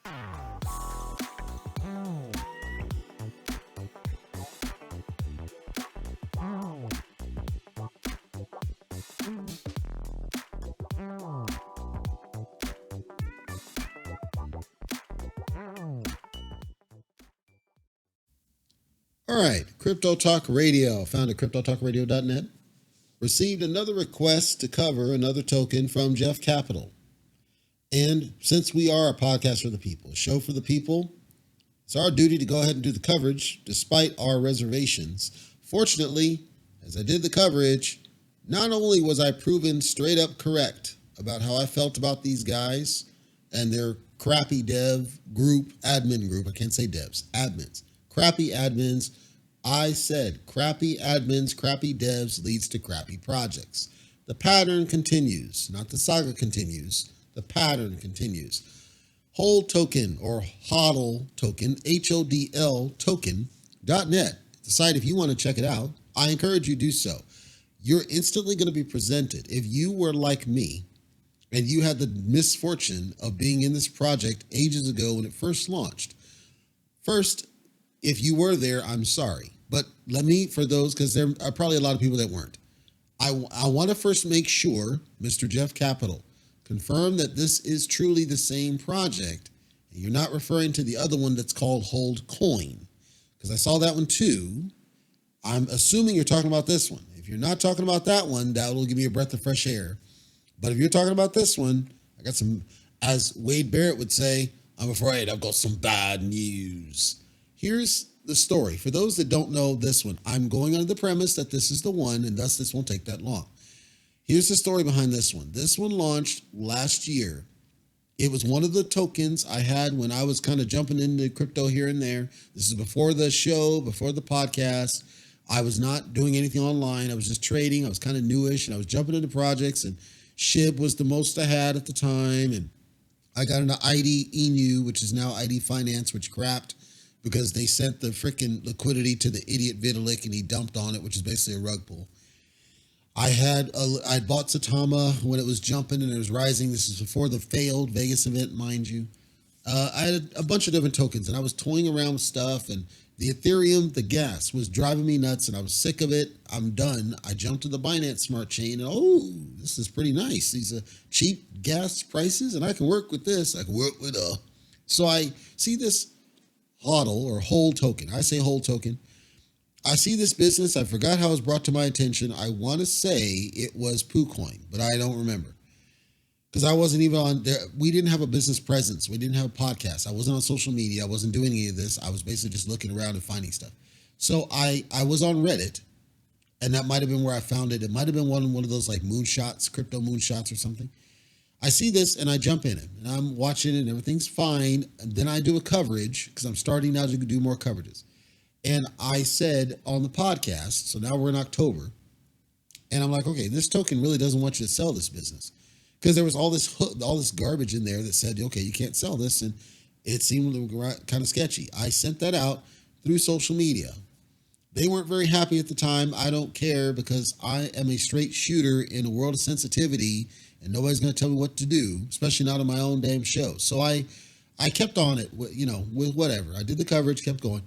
All right, Crypto Talk Radio, found at cryptotalkradio.net, received another request to cover another token from Jeff Capital. And since we are a podcast for the people, a show for the people, it's our duty to go ahead and do the coverage despite our reservations. Fortunately, as I did the coverage, not only was I proven straight up correct about how I felt about these guys and their crappy dev group, admin group, I can't say devs, admins, crappy admins. I said crappy admins, crappy devs leads to crappy projects. The pattern continues, not the saga continues. The pattern continues. HODL token or HODL token, HODL token.net. The site, if you want to check it out, I encourage you to do so. You're instantly going to be presented. If you were like me and you had the misfortune of being in this project ages ago when it first launched, first, if you were there, I'm sorry. But let me, for those, because there are probably a lot of people that weren't. I want to first make sure, Mr. Jeff Capital, confirm that this is truly the same project. And you're not referring to the other one that's called Hold Coin. Because I saw that one too. I'm assuming you're talking about this one. If you're not talking about that one, that will give me a breath of fresh air. But if you're talking about this one, I got some, as Wade Barrett would say, I'm afraid I've got some bad news. Here's the story. For those that don't know this one, I'm going under the premise that this is the one, and thus this won't take that long. Here's the story behind this one. This one launched last year. It was one of the tokens I had when I was kind of jumping into crypto here and there. This is before the show, before the podcast. I was not doing anything online. I was just trading. I was kind of newish, and I was jumping into projects, and SHIB was the most I had at the time, and I got into ID ENU, which is now ID Finance, which crapped because they sent the freaking liquidity to the idiot Vitalik and he dumped on it, which is basically a rug pull. I bought Saitama when it was jumping and it was rising. This is before the failed Vegas event, mind you. I had a bunch of different tokens and I was toying around with stuff, and the Ethereum, the gas was driving me nuts and I was sick of it. I'm done. I jumped to the Binance Smart Chain and this is pretty nice. These are cheap gas prices and I can work with this. I can work with So I see this HODL or HODL token. I say HODL token. I see this business. I forgot how it was brought to my attention. I want to say it was PooCoin, but I don't remember because I wasn't even on there. We didn't have a business presence. We didn't have a podcast. I wasn't on social media. I wasn't doing any of this. I was basically just looking around and finding stuff. So I was on Reddit, and that might have been where I found it. It might have been one of those like moonshots, crypto moonshots or something. I see this and I jump in it and I'm watching it and everything's fine. And then I do a coverage because I'm starting now to do more coverages. And I said on the podcast, so now we're in October, and I'm like, okay, this token really doesn't want you to sell this business because there was all this garbage in there that said, okay, you can't sell this. And it seemed kind of sketchy. I sent that out through social media. They weren't very happy at the time. I don't care because I am a straight shooter in a world of sensitivity. And nobody's going to tell me what to do, especially not on my own damn show. So I kept on it, with whatever. I did the coverage, kept going.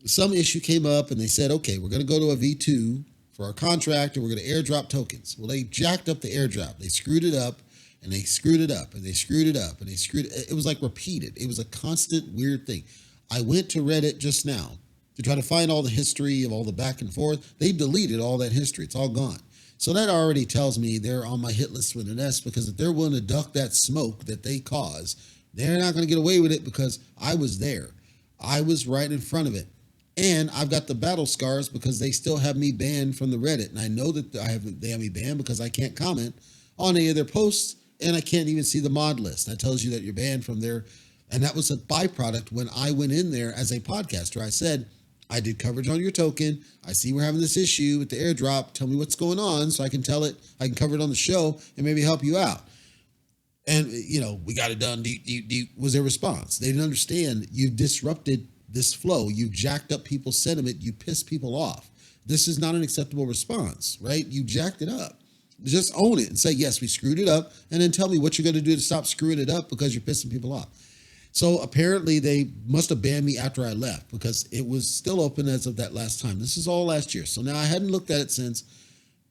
Some issue came up and they said, okay, we're going to go to a V2 for our contract and we're going to airdrop tokens. Well, they jacked up the airdrop. They screwed it up and they screwed it up and they screwed it up and they screwed it. It was like repeated. It was a constant weird thing. I went to Reddit just now to try to find all the history of all the back and forth. They deleted all that history. It's all gone. So that already tells me they're on my hit list with an S, because if they're willing to duck that smoke that they cause, they're not going to get away with it because I was there. I was right in front of it. And I've got the battle scars because they still have me banned from the Reddit. And I know that they have me banned because I can't comment on any of their posts and I can't even see the mod list. That tells you that you're banned from there. And that was a byproduct when I went in there as a podcaster. I said, I did coverage on your token. I see we're having this issue with the airdrop. Tell me what's going on so I can tell it. I can cover it on the show and maybe help you out. And, we got it done. Was their response. They didn't understand. You've disrupted this flow. You jacked up people's sentiment. You pissed people off. This is not an acceptable response, right? You jacked it up. Just own it and say, yes, we screwed it up. And then tell me what you're going to do to stop screwing it up because you're pissing people off. So apparently they must have banned me after I left because it was still open as of that last time. This is all last year. So now I hadn't looked at it since.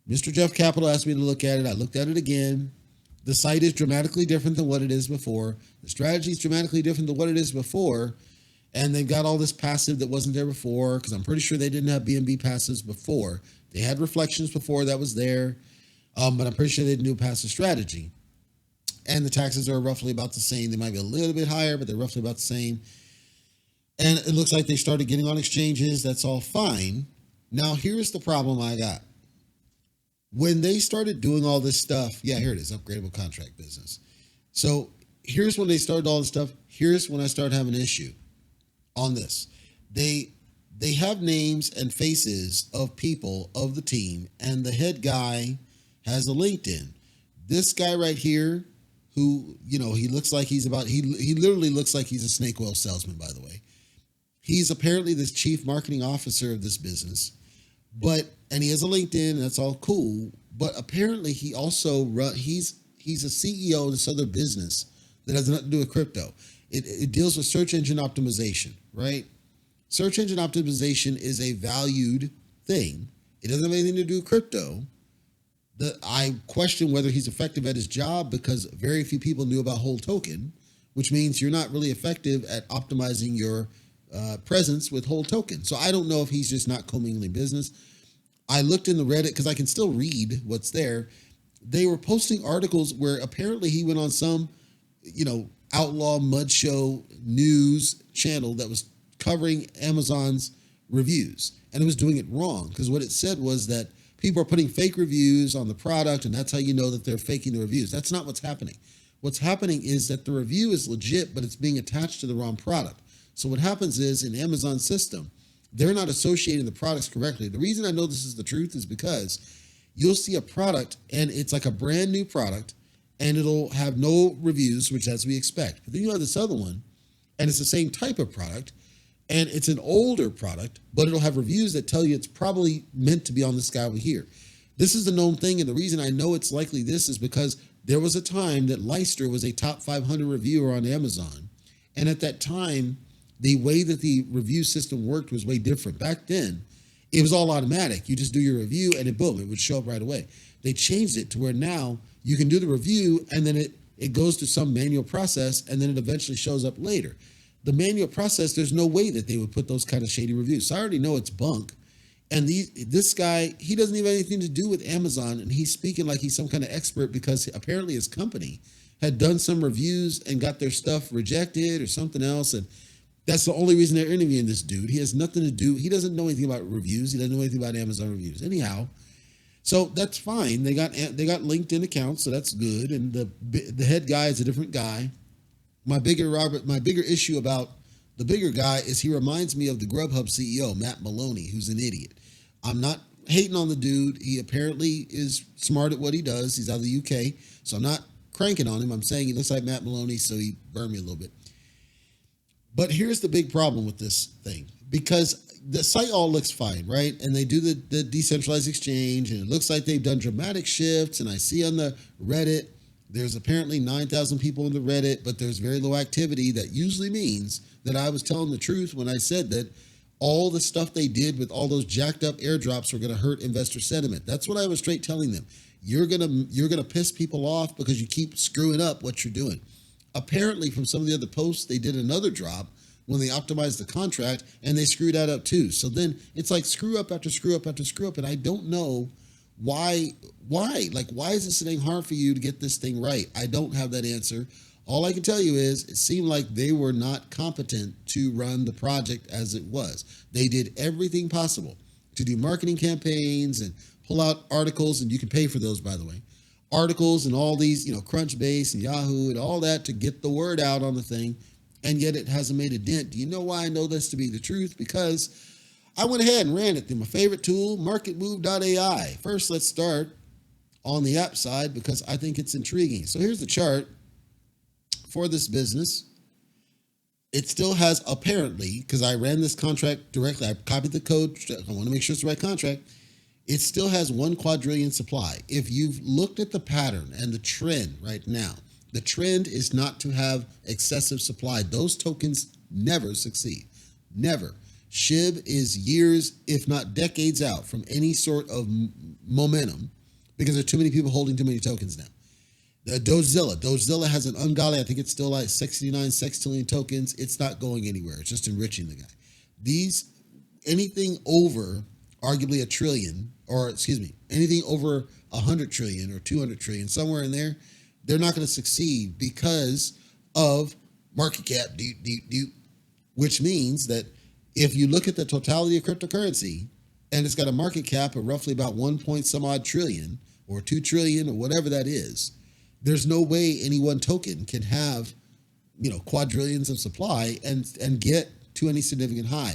Mr. Jeff Capital asked me to look at it. I looked at it again. The site is dramatically different than what it is before. The strategy is dramatically different than what it is before. And they've got all this passive that wasn't there before, because I'm pretty sure they didn't have BNB passives before. They had reflections before that was there, but I'm pretty sure they didn't do passive strategy. And the taxes are roughly about the same. They might be a little bit higher, but they're roughly about the same. And it looks like they started getting on exchanges. That's all fine. Now, here's the problem I got. When they started doing all this stuff, yeah, here it is, upgradable contract business. So here's when they started all this stuff. Here's when I started having an issue on this. They have names and faces of people of the team, and the head guy has a LinkedIn. This guy right here, who, he looks like he literally looks like he's a snake oil salesman, by the way. He's apparently this chief marketing officer of this business, and he has a LinkedIn, and that's all cool. But apparently he also he's a CEO of this other business that has nothing to do with crypto. It deals with search engine optimization, right? Search engine optimization is a valued thing. It doesn't have anything to do with crypto. I question whether he's effective at his job because very few people knew about HODL token, which means you're not really effective at optimizing your presence with HODL token. So I don't know if he's just not commingling business. I looked in the Reddit because I can still read what's there. They were posting articles where apparently he went on some, outlaw mud show news channel that was covering Amazon's reviews, and it was doing it wrong because what it said was that people are putting fake reviews on the product, and that's how you know that they're faking the reviews. That's not what's happening. What's happening is that the review is legit, but it's being attached to the wrong product. So what happens is in Amazon's system, they're not associating the products correctly. The reason I know this is the truth is because you'll see a product and it's like a brand new product and it'll have no reviews, which as we expect. But then you have this other one and it's the same type of product and it's an older product, but it'll have reviews that tell you it's probably meant to be on this guy over here. This is the known thing. And the reason I know it's likely this is because there was a time that Leicester was a top 500 reviewer on Amazon. And at that time, the way that the review system worked was way different. Back then, it was all automatic. You just do your review and boom, it would show up right away. They changed it to where now you can do the review and then it goes to some manual process and then it eventually shows up later. The manual process, there's no way that they would put those kind of shady reviews. So I already know it's bunk. And this guy, he doesn't even have anything to do with Amazon, and he's speaking like he's some kind of expert because apparently his company had done some reviews and got their stuff rejected or something else, and that's the only reason they're interviewing this dude. He has nothing to do. He doesn't know anything about reviews. He doesn't know anything about Amazon reviews. Anyhow, so that's fine. They got LinkedIn accounts, so that's good. And the head guy is a different guy. My bigger issue about the bigger guy is he reminds me of the Grubhub CEO, Matt Maloney, who's an idiot. I'm not hating on the dude. He apparently is smart at what he does. He's out of the UK, so I'm not cranking on him. I'm saying he looks like Matt Maloney, so he burned me a little bit. But here's the big problem with this thing, because the site all looks fine, right? And they do the decentralized exchange, and it looks like they've done dramatic shifts. And I see on the Reddit, there's apparently 9,000 people in the Reddit, but there's very low activity. That usually means that I was telling the truth when I said that all the stuff they did with all those jacked up airdrops were going to hurt investor sentiment. That's what I was straight telling them. You're gonna piss people off because you keep screwing up what you're doing. Apparently, from some of the other posts, they did another drop when they optimized the contract, and they screwed that up too. So then it's like screw up after screw up after screw up, and I don't know why. Like, why is this thing hard for you to get this thing right? I don't have that answer. All I can tell you is it seemed like they were not competent to run the project as it was. They did everything possible to do marketing campaigns and pull out articles, and you can pay for those, by the way. Articles and all these, Crunchbase and Yahoo and all that to get the word out on the thing, and yet it hasn't made a dent. Do you know why I know this to be the truth? Because I went ahead and ran it through my favorite tool, marketmove.ai. First, let's start on the app side because I think it's intriguing. So here's the chart for this business. It still has, apparently, because I ran this contract directly, I copied the code, I want to make sure it's the right contract. It still has 1 quadrillion supply. If you've looked at the pattern and the trend right now, The trend is not to have excessive supply. Those tokens never succeed. Never. SHIB is years, if not decades out from any sort of momentum because there are too many people holding too many tokens now. Dozilla has an ungodly, I think it's still like 69 sextillion tokens. It's not going anywhere. It's just enriching the guy. Anything over arguably a trillion, anything over 100 trillion or 200 trillion, somewhere in there, they're not going to succeed because of market cap, which means that if you look at the totality of cryptocurrency and it's got a market cap of roughly about 1 point some odd trillion or 2 trillion or whatever that is, there's no way any one token can have, quadrillions of supply and get to any significant high.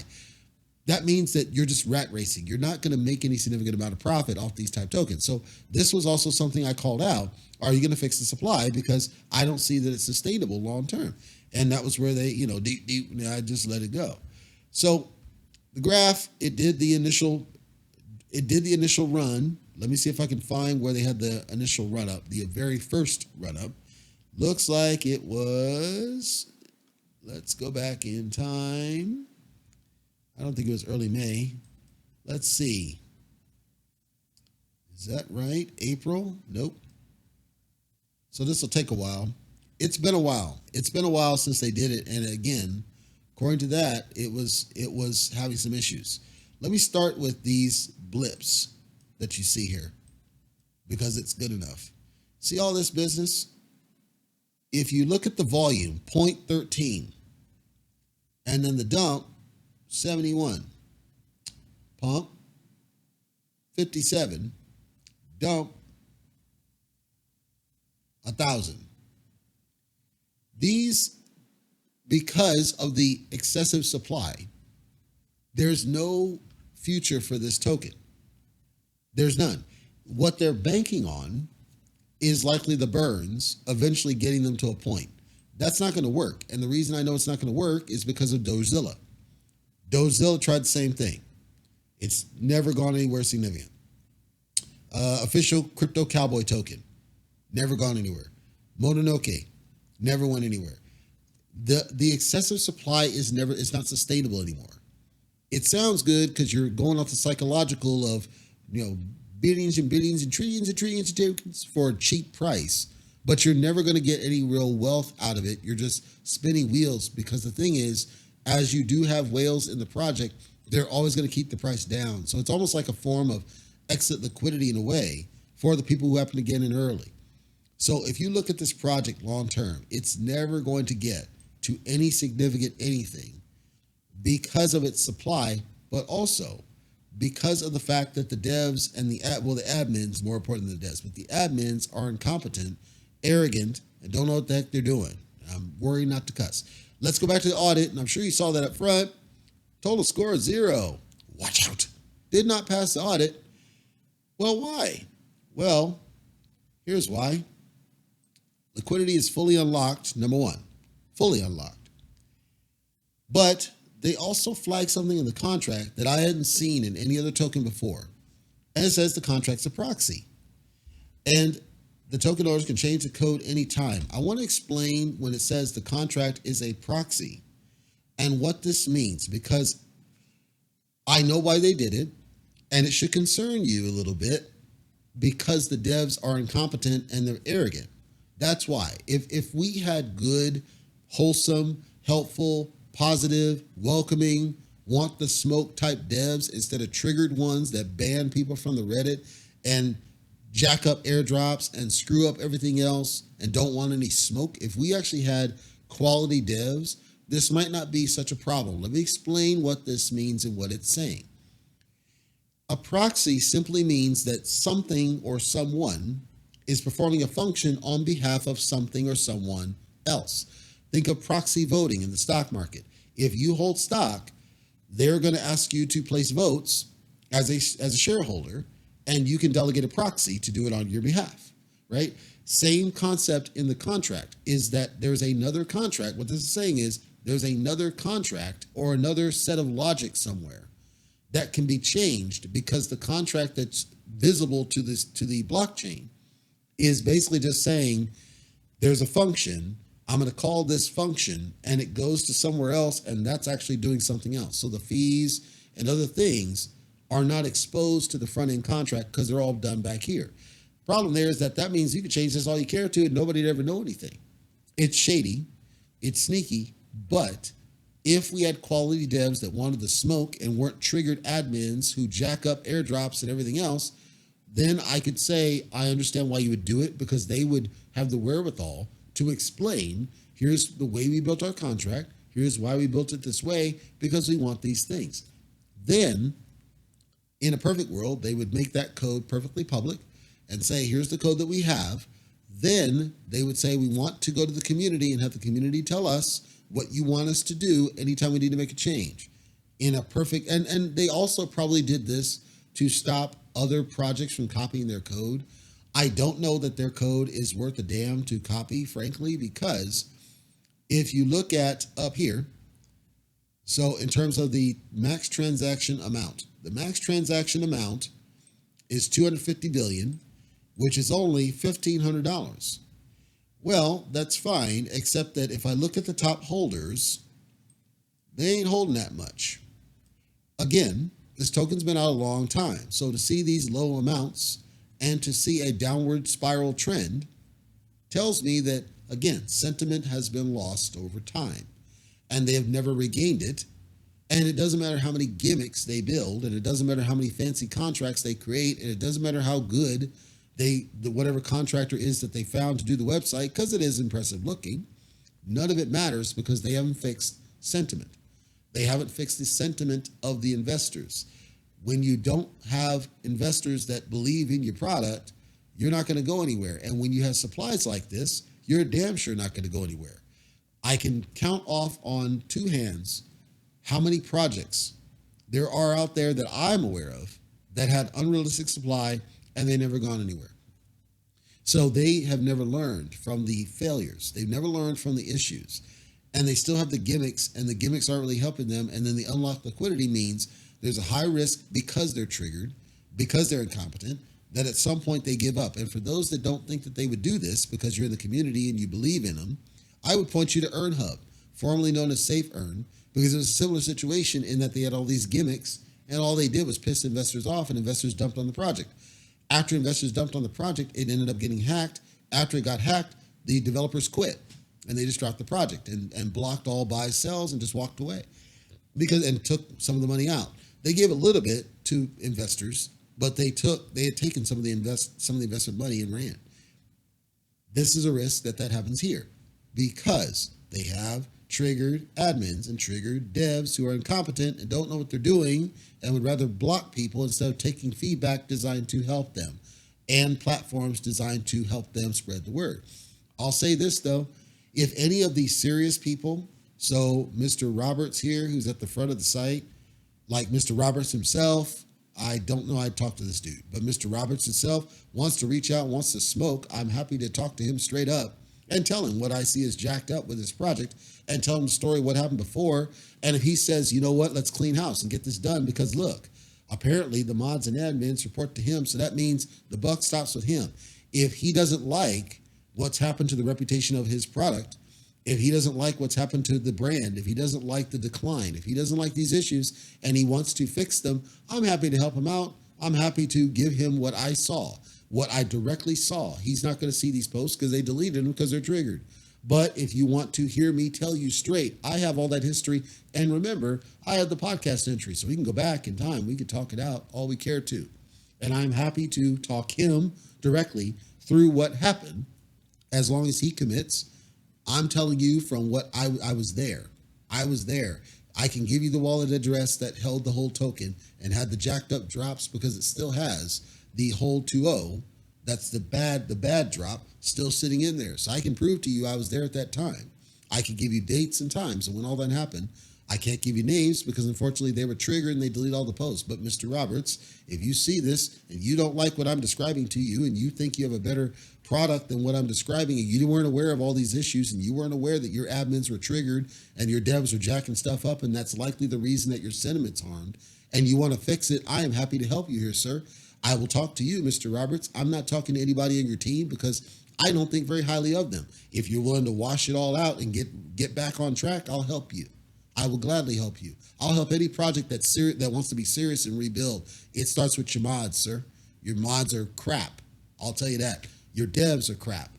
That means that you're just rat racing. You're not going to make any significant amount of profit off these type tokens. So this was also something I called out. Are you going to fix the supply? Because I don't see that it's sustainable long term. And that was where they, I just let it go. So the graph, it did the initial run. Let me see if I can find where they had the initial run up, the very first run up. Looks like it was, let's go back in time. I don't think it was early May. Let's see. Is that right? April? Nope. So this will take a while. It's been a while. It's been a while since they did it. And again, according to that, it was having some issues. Let me start with these blips that you see here because it's good enough. See all this business? If you look at the volume, 0.13, and then the dump, 71, pump, 57, dump, 1,000. These, because of the excessive supply, there's no future for this token. There's none. What they're banking on is likely the burns, eventually getting them to a point. That's not going to work. And the reason I know it's not going to work is because of Dozilla. Dozilla tried the same thing. It's never gone anywhere significant. Official crypto cowboy token, never gone anywhere. Mononoke, never went anywhere. The excessive supply is not sustainable anymore. It sounds good because you're going off the psychological of, billions and billions and trillions of tokens for a cheap price, but you're never going to get any real wealth out of it. You're just spinning wheels because the thing is, as you do have whales in the project, they're always going to keep the price down. So it's almost like a form of exit liquidity in a way for the people who happen to get in early. So if you look at this project long term, it's never going to get to any significant anything because of its supply, but also because of the fact that the devs and the admins, more important than the devs, but the admins are incompetent, arrogant, and don't know what the heck they're doing. I'm worried not to cuss. Let's go back to the audit, and I'm sure you saw that up front. Total score 0. Watch out. Did not pass the audit. Well, why? Well, here's why. Liquidity is fully unlocked, number one. Fully unlocked. But they also flagged something in the contract that I hadn't seen in any other token before. And it says the contract's a proxy. And the token owners can change the code anytime. I want to explain when it says the contract is a proxy and what this means, because I know why they did it, and it should concern you a little bit because the devs are incompetent and they're arrogant. That's why. If we had good, wholesome, helpful, positive, welcoming, want the smoke type devs instead of triggered ones that ban people from the Reddit and jack up airdrops and screw up everything else and don't want any smoke. If we actually had quality devs, this might not be such a problem. Let me explain what this means and what it's saying. A proxy simply means that something or someone is performing a function on behalf of something or someone else. Think of proxy voting in the stock market. If you hold stock, they're going to ask you to place votes as a shareholder, and you can delegate a proxy to do it on your behalf, right? Same concept in the contract is that there's another contract. What this is saying is there's another contract or another set of logic somewhere that can be changed because the contract that's visible to the blockchain is basically just saying there's a function. I'm going to call this function, and it goes to somewhere else, and that's actually doing something else. So the fees and other things are not exposed to the front end contract because they're all done back here. Problem there is that means you can change this all you care to, and nobody'd ever know anything. It's shady, it's sneaky, but if we had quality devs that wanted the smoke and weren't triggered admins who jack up airdrops and everything else, then I could say I understand why you would do it, because they would have the wherewithal to explain, here's the way we built our contract, here's why we built it this way, because we want these things. Then, in a perfect world, they would make that code perfectly public and say, here's the code that we have. Then they would say, we want to go to the community and have the community tell us what you want us to do anytime we need to make a change. In a perfect, and they also probably did this to stop other projects from copying their code. I don't know that their code is worth a damn to copy, frankly, because if you look at up here, so in terms of the max transaction amount, the max transaction amount is 250 billion, which is only $1,500. Well, that's fine, except that if I look at the top holders, they ain't holding that much. Again, this token's been out a long time. So to see these low amounts and to see a downward spiral trend tells me that, again, sentiment has been lost over time and they have never regained it. And it doesn't matter how many gimmicks they build, and it doesn't matter how many fancy contracts they create, and it doesn't matter how good whatever contractor is that they found to do the website, because it is impressive looking. None of it matters because they haven't fixed sentiment. They haven't fixed the sentiment of the investors. When you don't have investors that believe in your product, you're not going to go anywhere. And when you have supplies like this, you're damn sure not going to go anywhere. I can count off on two hands how many projects there are out there that I'm aware of that had unrealistic supply and they never gone anywhere. So they have never learned from the failures. They've never learned from the issues. And they still have the gimmicks, and the gimmicks aren't really helping them. And then the unlocked liquidity means there's a high risk because they're triggered, because they're incompetent, that at some point they give up. And for those that don't think that they would do this because you're in the community and you believe in them, I would point you to EarnHub, formerly known as SafeEarn, because it was a similar situation in that they had all these gimmicks and all they did was piss investors off and investors dumped on the project. After investors dumped on the project, it ended up getting hacked. After it got hacked, the developers quit and they just dropped the project and blocked all buys, sells, and just walked away and took some of the money out. They gave a little bit to investors, but they had taken some of the investment money and ran. This is a risk that happens here because they have triggered admins and triggered devs who are incompetent and don't know what they're doing and would rather block people instead of taking feedback designed to help them and platforms designed to help them spread the word. I'll say this though, if any of these serious people, so Mr. Roberts here, who's at the front of the site, like Mr. Roberts himself, I don't know, I'd talk to this dude, but Mr. Roberts himself wants to reach out, wants to smoke, I'm happy to talk to him straight up and tell him what I see is jacked up with this project and tell him the story, what happened before. And if he says, you know what, let's clean house and get this done, because look, apparently the mods and admins report to him. So that means the buck stops with him. If he doesn't like what's happened to the reputation of his product, if he doesn't like what's happened to the brand, if he doesn't like the decline, if he doesn't like these issues and he wants to fix them, I'm happy to help him out. I'm happy to give him what I saw, what I directly saw. He's not going to see these posts because they deleted them because they're triggered. But if you want to hear me tell you straight, I have all that history. And remember, I have the podcast entry, so we can go back in time. We can talk it out all we care to. And I'm happy to talk him directly through what happened as long as he commits. I'm telling you from what I was there. I was there. I can give you the wallet address that held the whole token and had the jacked up drops because it still has the hold 2.0. That's the bad drop still sitting in there. So I can prove to you I was there at that time. I can give you dates and times and when all that happened. I can't give you names because unfortunately they were triggered and they delete all the posts. But Mr. Roberts, if you see this and you don't like what I'm describing to you and you think you have a better product than what I'm describing and you weren't aware of all these issues and you weren't aware that your admins were triggered and your devs were jacking stuff up and that's likely the reason that your sentiment's harmed and you want to fix it, I am happy to help you here, sir. I will talk to you, Mr. Roberts. I'm not talking to anybody on your team because I don't think very highly of them. If you're willing to wash it all out and get back on track, I'll help you. I will gladly help you. I'll help any project that wants to be serious and rebuild. It starts with your mods, sir. Your mods are crap. I'll tell you that. Your devs are crap.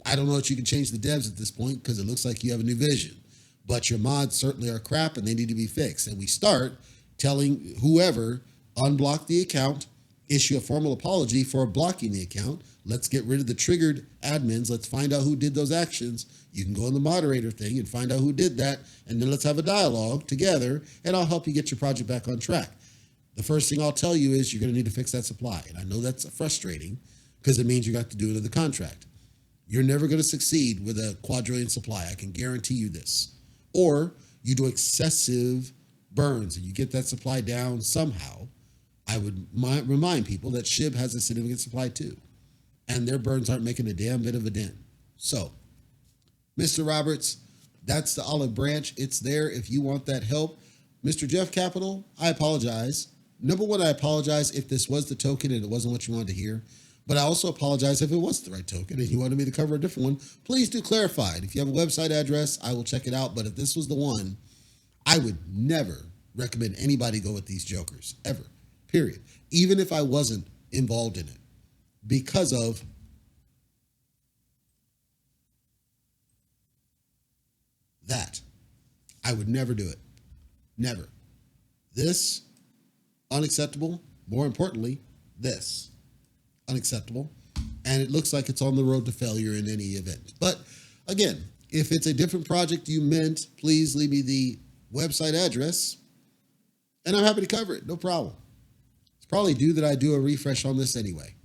I don't know if you can change the devs at this point because it looks like you have a new vision. But your mods certainly are crap and they need to be fixed. And we start telling whoever, unblock the account, issue a formal apology for blocking the account. Let's get rid of the triggered admins. Let's find out who did those actions. You can go in the moderator thing and find out who did that. And then let's have a dialogue together and I'll help you get your project back on track. The first thing I'll tell you is you're going to need to fix that supply. And I know that's frustrating because it means you got to do it in the contract. You're never going to succeed with a quadrillion supply. I can guarantee you this. Or you do excessive burns and you get that supply down somehow. I would remind people that SHIB has a significant supply too. And their burns aren't making a damn bit of a dent. So, Mr. Roberts, that's the olive branch. It's there if you want that help. Mr. Jeff Capital, I apologize. Number one, I apologize if this was the token and it wasn't what you wanted to hear. But I also apologize if it was the right token and you wanted me to cover a different one. Please do clarify it. If you have a website address, I will check it out. But if this was the one, I would never recommend anybody go with these jokers, ever, period. Even if I wasn't involved in it. Because of that. I would never do it. Never. This, unacceptable. More importantly, this. Unacceptable. And it looks like it's on the road to failure in any event. But again, if it's a different project you meant, please leave me the website address and I'm happy to cover it. No problem. It's probably due that I do a refresh on this anyway.